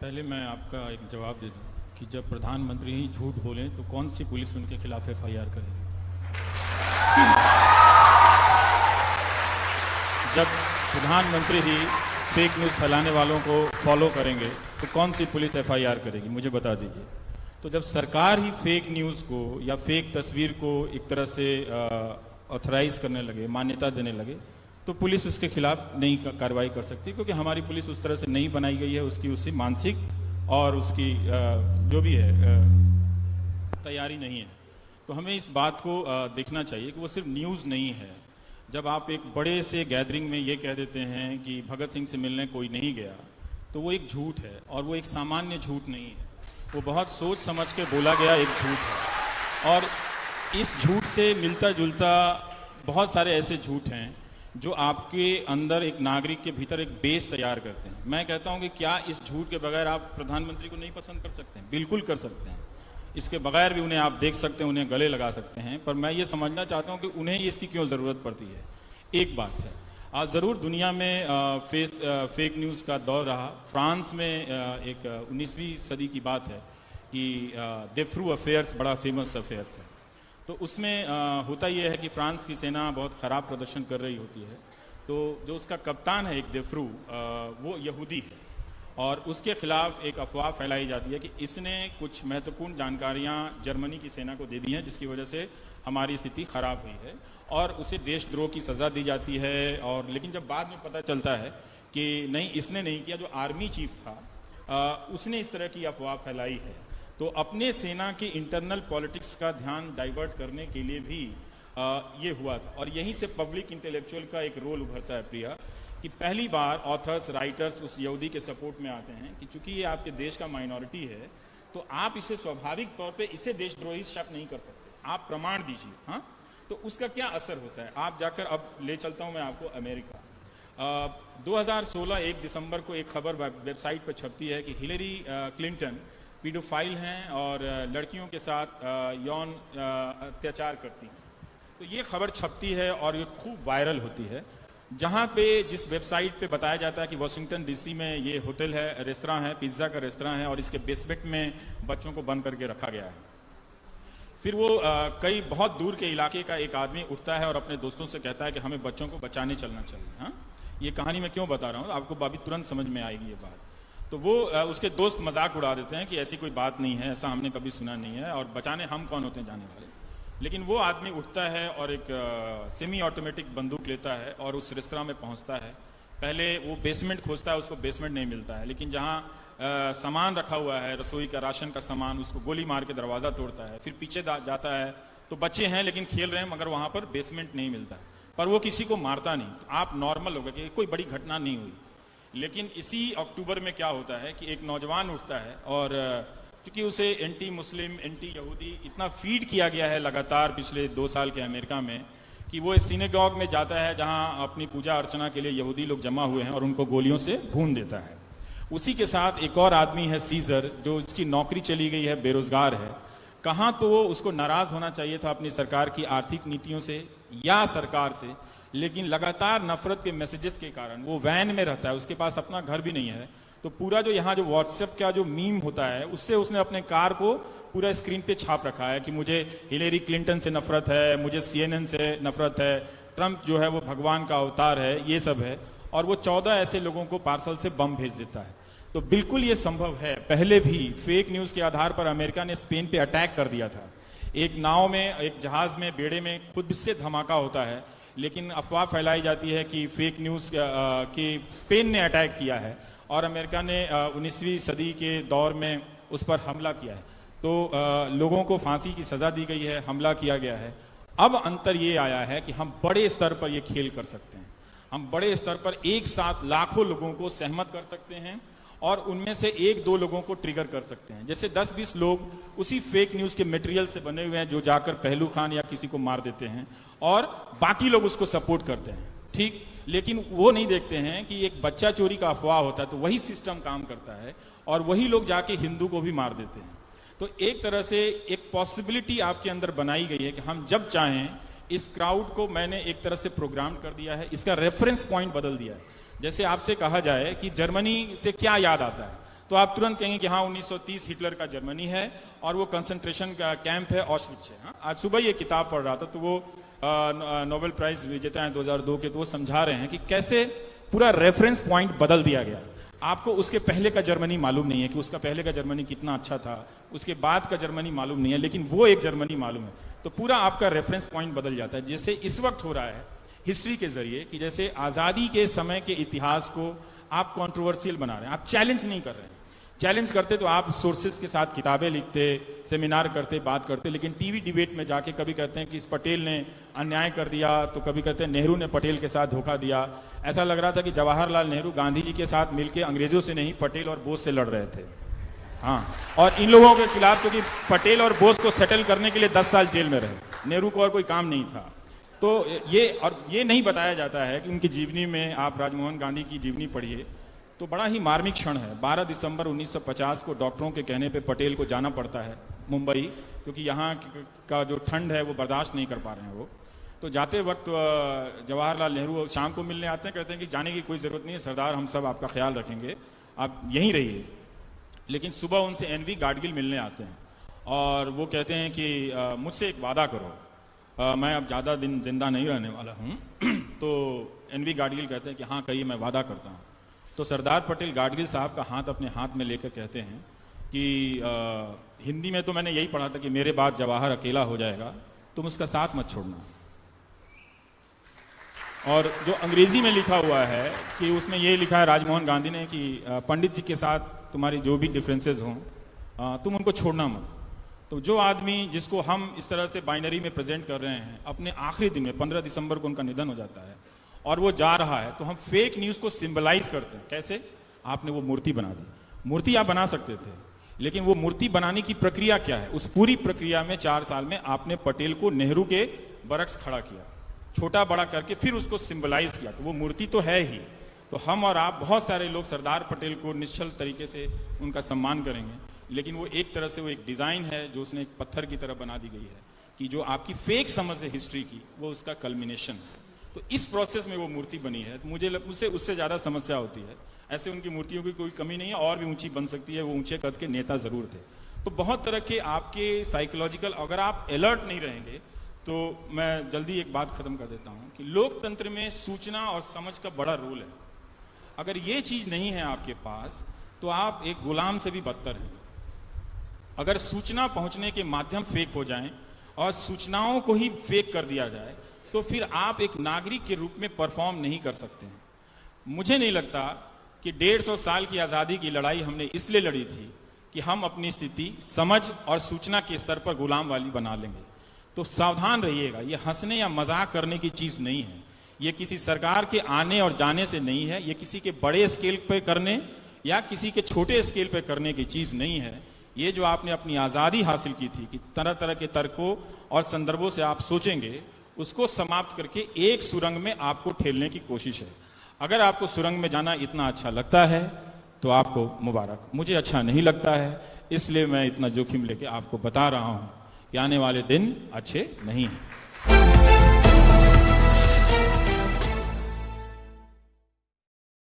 पहले मैं आपका एक जवाब दे दूं कि जब प्रधानमंत्री ही झूठ बोलें तो कौन सी पुलिस उनके खिलाफ एफआईआर करेगी। जब प्रधानमंत्री ही फेक न्यूज़ फैलाने वालों को फॉलो करेंगे तो कौन सी पुलिस एफआईआर करेगी, मुझे बता दीजिए। तो जब सरकार ही फेक न्यूज़ को या फेक तस्वीर को एक तरह से ऑथराइज करने लगे, मान्यता देने लगे, तो पुलिस उसके खिलाफ नहीं कार्रवाई कर सकती, क्योंकि हमारी पुलिस उस तरह से नहीं बनाई गई है। उसकी उसकी मानसिक और उसकी जो भी है तैयारी नहीं है। तो हमें इस बात को देखना चाहिए कि वो सिर्फ न्यूज़ नहीं है। जब आप एक बड़े से गैदरिंग में ये कह देते हैं कि भगत सिंह से मिलने कोई नहीं गया, तो वो एक झूठ है, और वो एक सामान्य झूठ नहीं है, वो बहुत सोच समझ के बोला गया एक झूठ है। और इस झूठ से मिलता जुलता बहुत सारे ऐसे झूठ हैं जो आपके अंदर एक नागरिक के भीतर एक बेस तैयार करते हैं। मैं कहता हूं कि क्या इस झूठ के बगैर आप प्रधानमंत्री को नहीं पसंद कर सकते हैं? बिल्कुल कर सकते हैं। इसके बगैर भी उन्हें आप देख सकते हैं, उन्हें गले लगा सकते हैं, पर मैं ये समझना चाहता हूं कि उन्हें इसकी क्यों ज़रूरत पड़ती है। एक बात है, आज ज़रूर दुनिया में फेक न्यूज़ का दौर रहा। फ्रांस में एक 19वीं सदी की बात है कि देफ्रू अफेयर्स बड़ा फेमस अफेयर्स है। तो उसमें होता यह है कि फ्रांस की सेना बहुत ख़राब प्रदर्शन कर रही होती है। तो जो उसका कप्तान है एक देफ्रू, वो यहूदी है, और उसके खिलाफ एक अफवाह फैलाई जाती है कि इसने कुछ महत्वपूर्ण जानकारियां जर्मनी की सेना को दे दी हैं, जिसकी वजह से हमारी स्थिति खराब हुई है, और उसे देशद्रोह की सज़ा दी जाती है। और लेकिन जब बाद में पता चलता है कि नहीं, इसने नहीं किया, जो आर्मी चीफ था उसने इस तरह की अफवाह फैलाई है। तो अपने सेना के इंटरनल पॉलिटिक्स का ध्यान डाइवर्ट करने के लिए भी ये हुआ था। और यहीं से पब्लिक इंटेलेक्चुअल का एक रोल उभरता है प्रिया, कि पहली बार ऑथर्स, राइटर्स उस यहूदी के सपोर्ट में आते हैं कि चूंकि ये आपके देश का माइनॉरिटी है, तो आप इसे स्वाभाविक तौर पे इसे देशद्रोही शक नहीं कर सकते, आप प्रमाण दीजिए। हाँ, तो उसका क्या असर होता है, आप जाकर, अब ले चलता हूँ मैं आपको अमेरिका। 2016 1 दिसंबर को एक खबर वेबसाइट पर छपती है कि हिलेरी क्लिंटन पीडोफाइल हैं और लड़कियों के साथ यौन अत्याचार करती हैं। तो ये खबर छपती है और ये खूब वायरल होती है, जहाँ पे जिस वेबसाइट पे बताया जाता है कि वाशिंगटन डीसी में ये होटल है, रेस्तरां है, पिज्ज़ा का रेस्तरां है, और इसके बेसमेंट में बच्चों को बंद करके रखा गया है। फिर वो कई बहुत दूर के इलाके का एक आदमी उठता है और अपने दोस्तों से कहता है कि हमें बच्चों को बचाने चलना चाहिए। हाँ, ये कहानी मैं क्यों बता रहा हूँ, आपको अभी तुरंत समझ में आएगी ये बात। तो वो उसके दोस्त मजाक उड़ा देते हैं कि ऐसी कोई बात नहीं है, ऐसा हमने कभी सुना नहीं है, और बचाने हम कौन होते हैं जाने वाले। लेकिन वो आदमी उठता है और एक सेमी ऑटोमेटिक बंदूक लेता है और उस रेस्तरां में पहुंचता है। पहले वो बेसमेंट खोजता है, उसको बेसमेंट नहीं मिलता है, लेकिन जहां सामान रखा हुआ है, रसोई का, राशन का सामान, उसको गोली मार के दरवाज़ा तोड़ता है। फिर पीछे जाता है तो बच्चे हैं लेकिन खेल रहे हैं, मगर वहां पर बेसमेंट नहीं मिलता है, पर वो किसी को मारता नहीं। तो आप नॉर्मल होगा कि कोई बड़ी घटना नहीं हुई। लेकिन इसी अक्टूबर में क्या होता है कि एक नौजवान उठता है, और क्योंकि उसे एंटी मुस्लिम, एंटी यहूदी इतना फीड किया गया है लगातार पिछले 2 साल के अमेरिका में, कि वो इस सिनेगॉग में जाता है जहां अपनी पूजा अर्चना के लिए यहूदी लोग जमा हुए हैं, और उनको गोलियों से भून देता है। उसी के साथ एक और आदमी है सीजर, जो इसकी नौकरी चली गई है, बेरोजगार है। कहाँ तो वो उसको नाराज होना चाहिए था अपनी सरकार की आर्थिक नीतियों से या सरकार से, लेकिन लगातार नफरत के मैसेजेस के कारण वो वैन में रहता है, उसके पास अपना घर भी नहीं है। तो पूरा जो यहाँ जो व्हाट्सएप का जो मीम होता है, उससे उसने अपने कार को पूरा स्क्रीन पे छाप रखा है कि मुझे हिलेरी क्लिंटन से नफरत है, मुझे CNN से नफरत है, ट्रंप जो है वो भगवान का अवतार है, ये सब है। और वो 14 ऐसे लोगों को पार्सल से बम भेज देता है। तो बिल्कुल ये संभव है। पहले भी फेक न्यूज़ के आधार पर अमेरिका ने स्पेन पे अटैक कर दिया था। एक नाव में, एक जहाज में, बेड़े में खुद से धमाका होता है, लेकिन अफवाह फैलाई जाती है कि फेक न्यूज़ कि स्पेन ने अटैक किया है, और अमेरिका ने 19वीं सदी के दौर में उस पर हमला किया है। तो लोगों को फांसी की सज़ा दी गई है, हमला किया गया है। अब अंतर ये आया है कि हम बड़े स्तर पर ये खेल कर सकते हैं। हम बड़े स्तर पर एक साथ लाखों लोगों को सहमत कर सकते हैं, और उनमें से 1-2 लोगों को ट्रिगर कर सकते हैं। जैसे 10-20 लोग उसी फेक न्यूज़ के मटेरियल से बने हुए हैं, जो जाकर पहलू खान या किसी को मार देते हैं, और बाकी लोग उसको सपोर्ट करते हैं, ठीक। लेकिन वो नहीं देखते हैं कि एक बच्चा चोरी का अफवाह होता है तो वही सिस्टम काम करता है, और वही लोग जाके हिंदू को भी मार देते हैं। तो एक तरह से एक पॉसिबिलिटी आपके अंदर बनाई गई है कि हम जब चाहें इस क्राउड को, मैंने एक तरह से प्रोग्राम कर दिया है, इसका रेफरेंस पॉइंट बदल दिया है। जैसे आपसे कहा जाए कि जर्मनी से क्या याद आता है, तो आप तुरंत कहेंगे कि हाँ 1930 हिटलर का जर्मनी है और वो कंसंट्रेशन का कैंप है ऑश्विट्ज है। हाँ? आज सुबह ये किताब पढ़ रहा था तो वो नोबेल प्राइज विजेता हैं 2002 के, तो वो समझा रहे हैं कि कैसे पूरा रेफरेंस पॉइंट बदल दिया गया। आपको उसके पहले का जर्मनी मालूम नहीं है कि उसका पहले का जर्मनी कितना अच्छा था, उसके बाद का जर्मनी मालूम नहीं है, लेकिन वो एक जर्मनी मालूम है। तो पूरा आपका रेफरेंस पॉइंट बदल जाता है। जैसे इस वक्त हो रहा है हिस्ट्री के जरिए कि जैसे आजादी के समय के इतिहास को आप कंट्रोवर्शियल बना रहे हैं, आप चैलेंज नहीं कर रहे हैं। चैलेंज करते तो आप सोर्सेस के साथ किताबें लिखते, सेमिनार करते, बात करते, लेकिन टीवी डिबेट में जाके कभी कहते हैं कि इस पटेल ने अन्याय कर दिया, तो कभी कहते हैं नेहरू ने पटेल के साथ धोखा दिया। ऐसा लग रहा था कि जवाहरलाल नेहरू गांधी जी के साथ मिलकर अंग्रेजों से नहीं पटेल और बोस से लड़ रहे थे। हाँ, और इन लोगों के खिलाफ, क्योंकि पटेल और बोस को सेटल करने के लिए 10 साल जेल में रहे, नेहरू को और कोई काम नहीं था। तो ये नहीं बताया जाता है कि उनकी जीवनी में, आप राजमोहन गांधी की जीवनी पढ़िए तो बड़ा ही मार्मिक क्षण है। 12 दिसंबर 1950 को डॉक्टरों के कहने पे पटेल को जाना पड़ता है मुंबई, क्योंकि यहाँ का जो ठंड है वो बर्दाश्त नहीं कर पा रहे हैं वो। तो जाते वक्त जवाहरलाल नेहरू शाम को मिलने आते हैं, कहते हैं कि जाने की कोई ज़रूरत नहीं है सरदार, हम सब आपका ख्याल रखेंगे, आप यहीं रहिए। लेकिन सुबह उनसे एनवी गाडगिल मिलने आते हैं और वो कहते हैं कि मुझसे एक वादा करो, मैं अब ज़्यादा दिन जिंदा नहीं रहने वाला हूँ। तो एनवी गाडगिल कहते हैं कि हाँ कहिए, मैं वादा करता हूँ। तो सरदार पटेल गाडगिल साहब का हाथ अपने हाथ में लेकर कहते हैं कि हिंदी में तो मैंने यही पढ़ा था कि मेरे बाद जवाहर अकेला हो जाएगा, तुम उसका साथ मत छोड़ना। और जो अंग्रेजी में लिखा हुआ है कि उसमें ये लिखा है राजमोहन गांधी ने कि पंडित जी के साथ तुम्हारी जो भी डिफरेंसेस हों तुम उनको छोड़ना मत। तो जो आदमी जिसको हम इस तरह से बाइनरी में प्रेजेंट कर रहे हैं, अपने आखिरी दिन में 15 दिसंबर को उनका निधन हो जाता है और वो जा रहा है, तो हम फेक न्यूज को सिंबलाइज करते हैं। कैसे? आपने वो मूर्ति बना दी। मूर्ति आप बना सकते थे, लेकिन वो मूर्ति बनाने की प्रक्रिया क्या है? उस पूरी प्रक्रिया में 4 साल में आपने पटेल को नेहरू के बरक्स खड़ा किया, छोटा बड़ा करके फिर उसको सिंबलाइज किया। तो वो मूर्ति तो है ही। तो हम और आप, बहुत सारे लोग सरदार पटेल को निश्चल तरीके से उनका सम्मान करेंगे, लेकिन वो एक तरह से वो एक डिजाइन है जो उसने एक पत्थर की तरह बना दी गई है कि जो आपकी फेक समझ है हिस्ट्री की, वो उसका कल्मिनेशन है। तो इस प्रोसेस में वो मूर्ति बनी है। मुझे उससे ज्यादा समस्या होती है। ऐसे उनकी मूर्तियों की कोई कमी नहीं है, और भी ऊंची बन सकती है। वो ऊंचे कद के नेता जरूर थे। तो बहुत तरह के आपके साइकोलॉजिकल, अगर आप अलर्ट नहीं रहेंगे, तो मैं जल्दी एक बात खत्म कर देता हूं कि लोकतंत्र में सूचना और समझ का बड़ा रोल है। अगर ये चीज नहीं है आपके पास, तो आप एक गुलाम से भी बदतर हैं। अगर सूचना पहुंचने के माध्यम फेक हो जाएं और सूचनाओं को ही फेक कर दिया जाए, तो फिर आप एक नागरिक के रूप में परफॉर्म नहीं कर सकते हैं। मुझे नहीं लगता कि 150 साल की आजादी की लड़ाई हमने इसलिए लड़ी थी कि हम अपनी स्थिति, समझ और सूचना के स्तर पर गुलाम वाली बना लेंगे। तो सावधान रहिएगा, ये हंसने या मजाक करने की चीज नहीं है। ये किसी सरकार के आने और जाने से नहीं है। ये किसी के बड़े स्केल पे करने या किसी के छोटे स्केल पे करने की चीज नहीं है। ये जो आपने अपनी आजादी हासिल की थी कि तरह तरह के तर्कों और संदर्भों से आप सोचेंगे, उसको समाप्त करके एक सुरंग में आपको ठेलने की कोशिश है। अगर आपको सुरंग में जाना इतना अच्छा लगता है तो आपको मुबारक। मुझे अच्छा नहीं लगता है, इसलिए मैं इतना जोखिम लेके आपको बता रहा हूं कि आने वाले दिन अच्छे नहीं हैं।